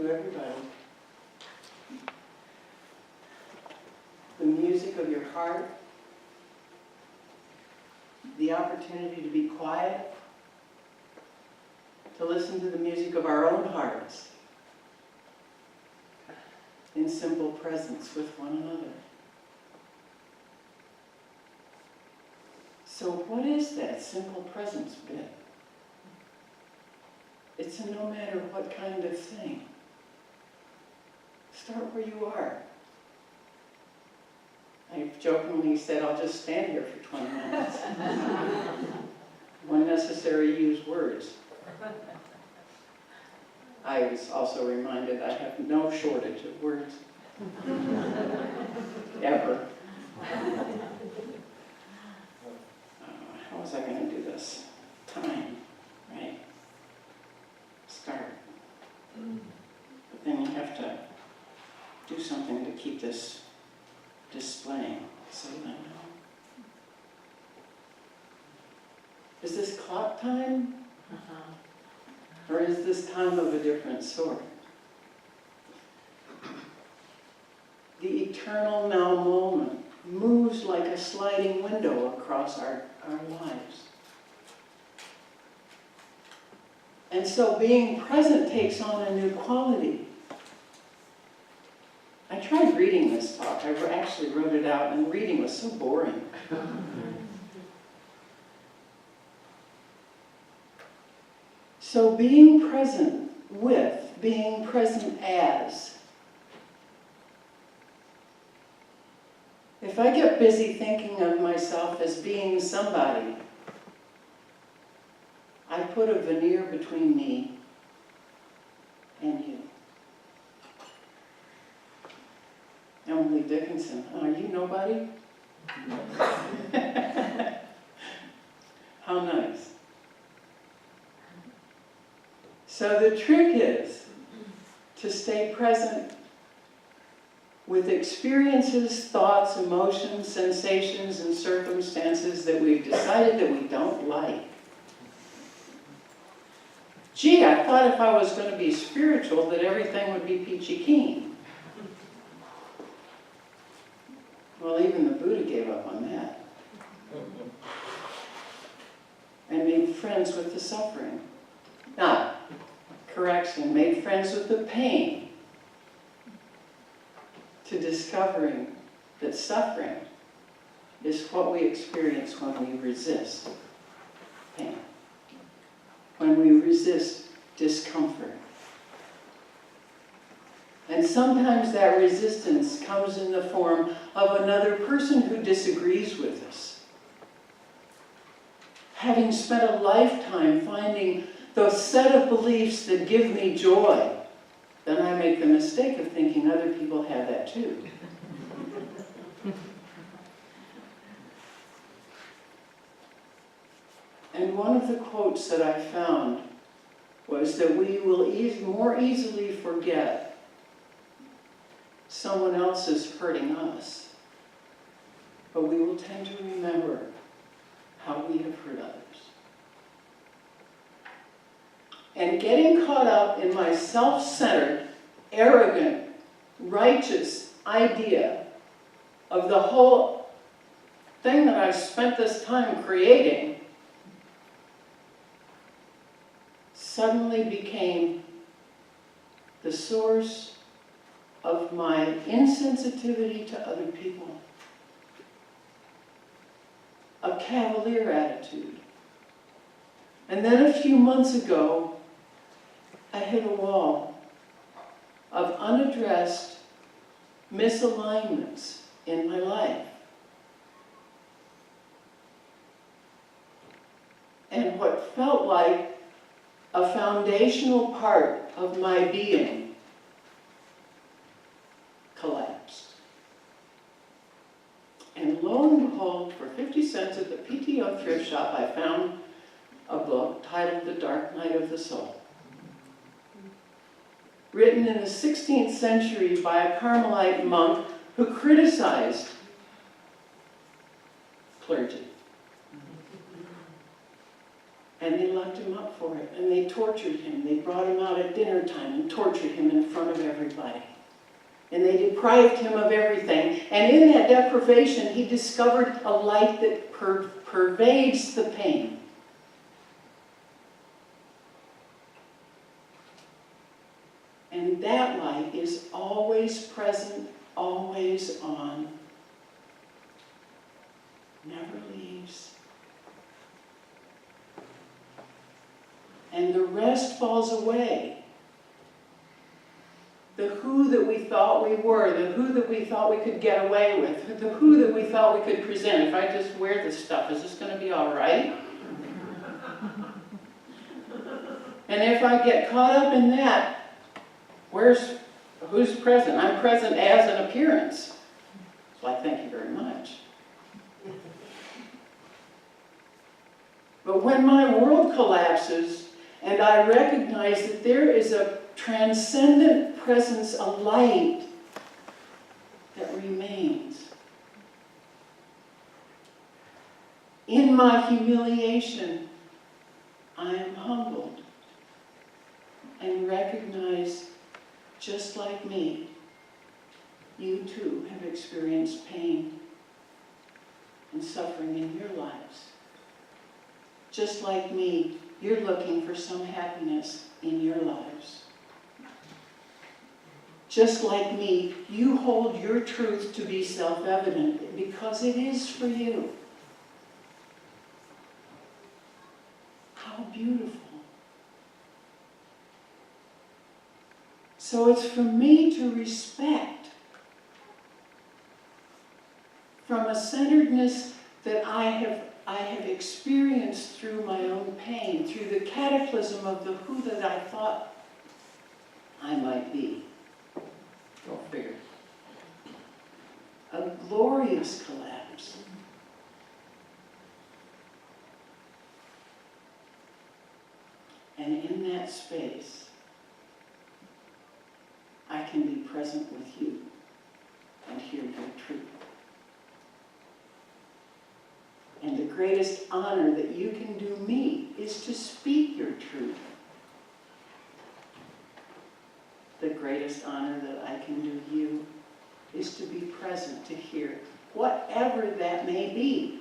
you, everybody. The music of your heart, the opportunity to be quiet, to listen to the music of our own hearts in simple presence with one another. So what is that simple presence bit? It's a no matter what kind of thing. Start where you are. I jokingly said, I'll just stand here for 20 minutes. When necessary, use words. I was also reminded I have no shortage of words. Ever. How was I going to do this? Time, right? Start. But then you have to do something to keep this displaying. So I know. Is this clock time? Or is this time of a different sort? The eternal now moment moves like a sliding window across our lives. And so being present takes on a new quality. I tried reading this talk. I actually wrote it out, and reading was so boring. So being present with, being present as. If I get busy thinking of myself as being somebody, I put a veneer between me and you. Emily Dickinson, are you nobody? How nice. So the trick is to stay present with experiences, thoughts, emotions, sensations, and circumstances that we've decided that we don't like. Gee, I thought if I was going to be spiritual that everything would be peachy keen. Well, even the Buddha gave up on that. And made friends with the suffering. Correction, made friends with the pain. To discovering that suffering is what we experience when we resist pain. When we resist discomfort. And sometimes that resistance comes in the form of another person who disagrees with us. Having spent a lifetime finding those set of beliefs that give me joy, then I make the mistake of thinking other people have that too. And one of the quotes that I found was that we will more easily forget someone else is hurting us, but we will tend to remember how we have hurt others. And getting caught up in my self-centered, arrogant, righteous idea of the whole thing that I spent this time creating suddenly became the source of my insensitivity to other people. A cavalier attitude. And then a few months ago, I hit a wall of unaddressed misalignments in my life. And what felt like a foundational part of my being collapsed. And lo and behold, for 50 cents at the PTO thrift shop, I found a book titled The Dark Night of the Soul. Written in the 16th century by a Carmelite monk who criticized clergy. And And they locked him up for it, and they tortured him. They brought him out at dinner time and tortured him in front of everybody. And they deprived him of everything. And in that deprivation, he discovered a light that pervades the pain. And that light is always present, always on, never leaves. And the rest falls away. The who that we thought we were, the who that we thought we could get away with, the who that we thought we could present. If I just wear this stuff, is this going to be all right? And if I get caught up in that, who's present? I'm present as an appearance. It's like, thank you very much. But when my world collapses, and I recognize that there is a transcendent presence, a light that remains. In my humiliation, I am humbled and recognize, just like me, you too have experienced pain and suffering in your lives. Just like me, you're looking for some happiness in your lives. Just like me, you hold your truth to be self-evident because it is for you. How beautiful. So it's for me to respect from a centeredness that I have experienced through my own pain, through the cataclysm of the who that I thought I might be. Go figure. A glorious collapse. And in that space, I can be present with you and hear your truth. And the greatest honor that you can do me is to speak your truth. The greatest honor that I can do you is to be present to hear whatever that may be.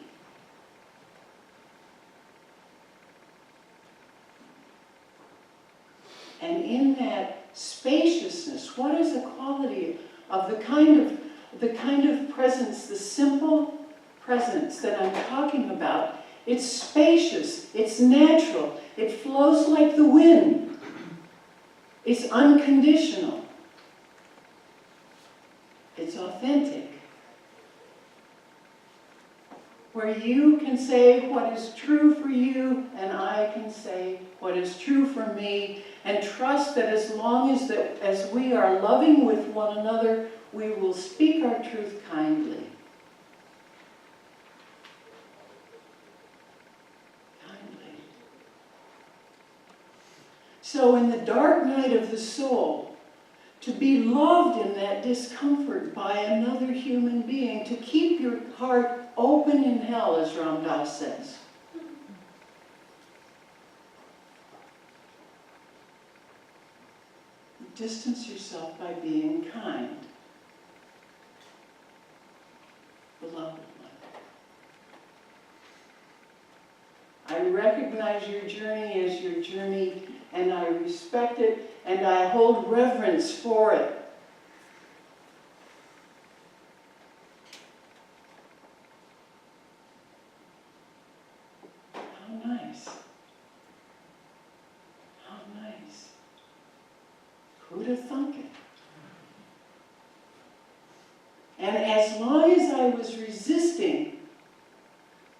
And in that spaciousness, what is the quality of the kind of presence, the simple presence that I'm talking about? It's spacious, it's natural, it flows like the wind. It's unconditional. It's authentic. Where you can say what is true for you, and I can say what is true for me, and trust that as long as we are loving with one another, we will speak our truth kindly. So in the dark night of the soul, to be loved in that discomfort by another human being, to keep your heart open in hell, as Ram Dass says. Distance yourself by being kind. Beloved one. I recognize your journey as your journey, and I respect it, and I hold reverence for it. How nice. How nice. Who'd have thunk it? And as long as I was resisting,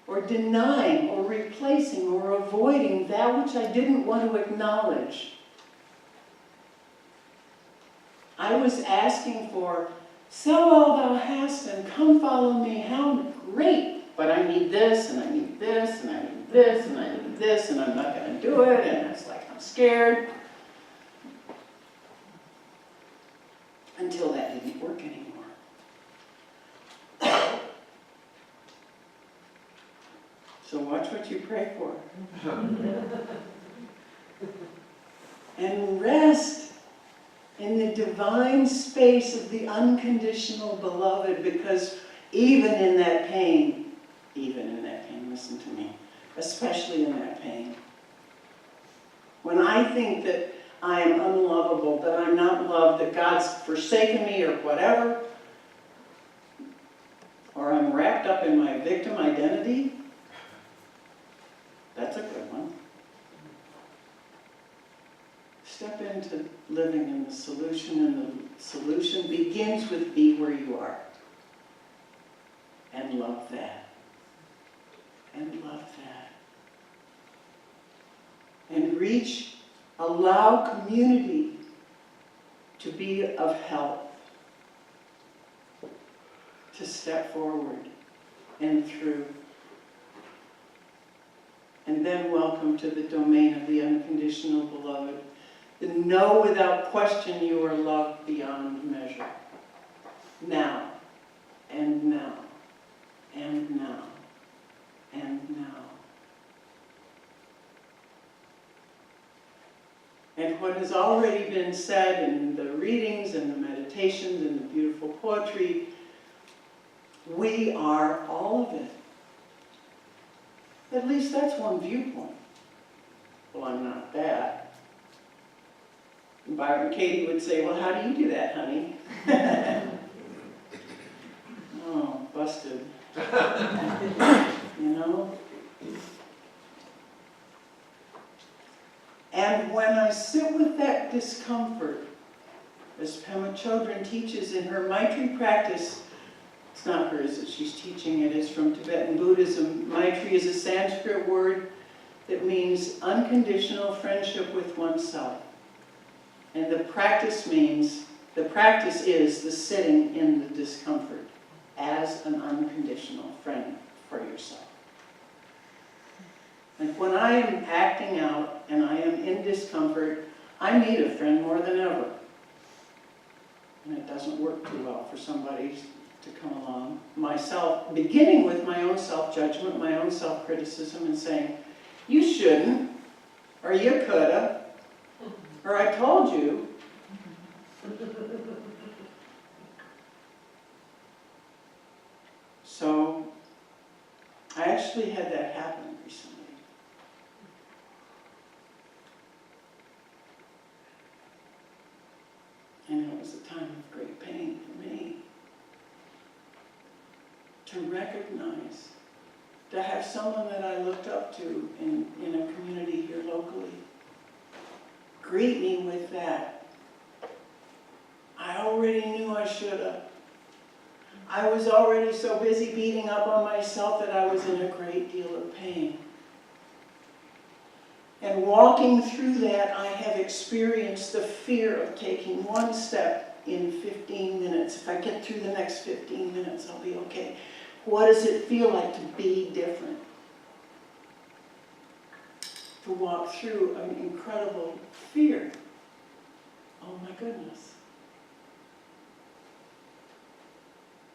or denying, or replacing, or avoiding that which I didn't want to acknowledge, I was asking for, sell all thou hast and come follow me. How great! But I need this, and I need this, and I need this, and I need this, and I'm not going to do it, and it's like I'm scared. Until that didn't work anymore. So watch what what you pray for. And rest in the divine space of the unconditional beloved, because even in that pain, listen to me, especially in that pain, when I think that I am unlovable, that I'm not loved, that God's forsaken me or whatever, or I'm wrapped up in my victim identity, that's a good one. Step into living in the solution, and the solution begins with be where you are. And love that. And love that. And allow community to be of help, to step forward and through. And then welcome to the domain of the unconditional beloved. Know without question you are loved beyond measure. Now, and now, and now, and now. And what has already been said in the readings and the meditations and the beautiful poetry, we are all of it. At least that's one viewpoint. Well, I'm not that. And Byron Katie would say, well, how do you do that, honey? Oh, busted. You know? And when I sit with that discomfort, as Pema Chodron teaches in her Maitri practice, it's not hers that she's teaching, it is from Tibetan Buddhism. Maitri is a Sanskrit word that means unconditional friendship with oneself. And the practice is the sitting in the discomfort as an unconditional friend for yourself. And when I am acting out and I am in discomfort, I need a friend more than ever. And it doesn't work too well for somebody to come along. Myself, beginning with my own self-judgment, my own self-criticism, and saying, you shouldn't, or you coulda, or I told you. So, I actually had that happen recently. And it was a time of great pain for me. To recognize, to have someone that I looked up to in a community here locally greet me with that. I already knew I should have. I was already so busy beating up on myself that I was in a great deal of pain. And walking through that, I have experienced the fear of taking one step in 15 minutes. If I get through the next 15 minutes, I'll be okay. What does it feel like to be different? To walk through an incredible fear. Oh my goodness.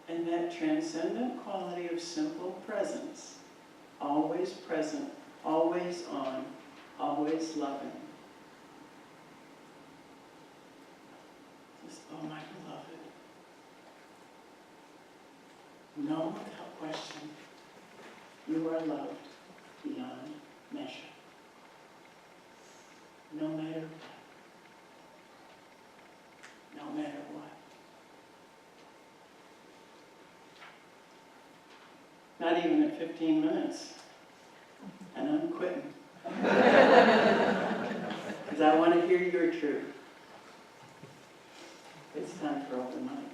And that transcendent quality of simple presence, always present, always on, always loving. Just, oh my beloved. Know without question, you are loved beyond measure. No matter what. No matter what. Not even at 15 minutes. And I'm quitting. Because I want to hear your truth. It's time for open mic.